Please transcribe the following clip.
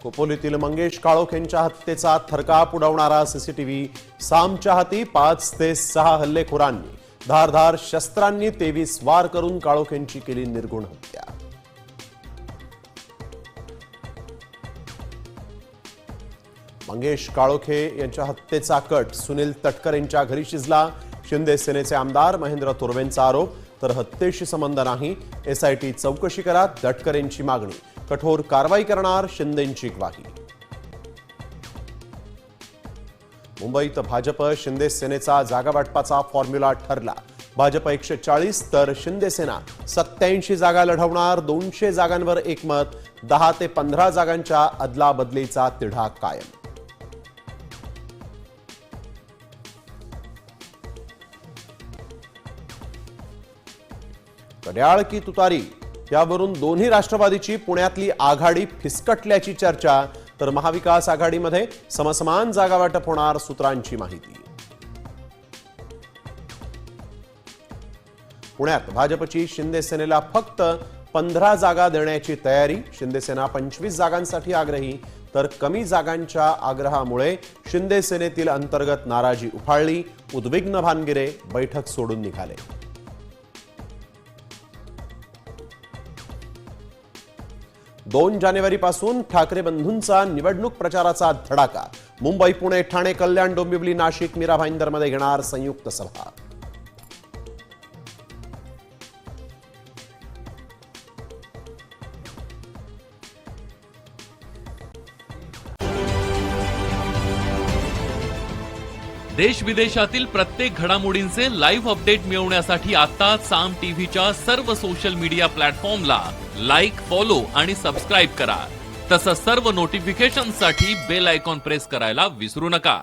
खोपोलीतील मंगेश काळोख यांच्या हत्येचा थरकाप उडवणारा सीसीटीव्ही, सामच्या हाती 5 ते 6 हल्लेखोरांनी धारधार शस्त्रांनी 23 वार करून काळोख यांची केली निर्गुण हत्या। मंगेश काळोखे यांच्या हत्येचा कट सुनील तटकर यांच्या घरी शिजला। शिंदे सेनेचे आमदार महेंद्र तोरवेंचा आरोप, तर हत्येशी संबंध नाही, एसआयटी चौकशी करा, तटकर यांची मागणी। कठोर कारवाई करणार शिंदेंची ग्वाही। मुंबईत भाजप शिंदे सेनेचा जागा वाटपाचा फॉर्म्युला ठरला। भाजप 140 तर शिंदे सेना 87 जागा लढवणार। 200 जागांवर एकमत, 10 ते 15 जागांच्या अदलाबदलीचा तिढा कायम। घड्याळ की तुतारी यावरून दोन्ही राष्ट्रवादीची पुण्यातली आघाडी फिसकटल्याची चर्चा, तर महाविकास आघाडीमध्ये समसमान जागा वाटप होणार, सूत्रांची माहिती। पुण्यात भाजपची शिंदे सेनेला फक्त 15 जागा देण्याची तयारी। शिंदे सेना 25 जागांसाठी आग्रही, तर कमी जागांच्या आग्रहामुळे शिंदे सेनेतील अंतर्गत नाराजी उफाळली। उद्विग्न भानगिरे बैठक सोडून निघाले। 2 जानेवारीपासून ठाकरे बंधूंचा निवडणूक प्रचाराचा धडाका। मुंबई, पुणे, ठाणे, कल्याण, डोंबिवली, नाशिक, मीरा भाईंदरमध्ये घेणार संयुक्त सभा। देश विदेशातील प्रत्येक घडामोडींचे लाईव्ह अपडेट मिळवण्यासाठी आता साम टीव्हीच्या सर्व सोशल मीडिया प्लॅटफॉर्मला लाईक, फॉलो आणि सबस्क्राईब करा। तसंच सर्व नोटिफिकेशनसाठी बेल आयकॉन प्रेस करायला विसरू नका।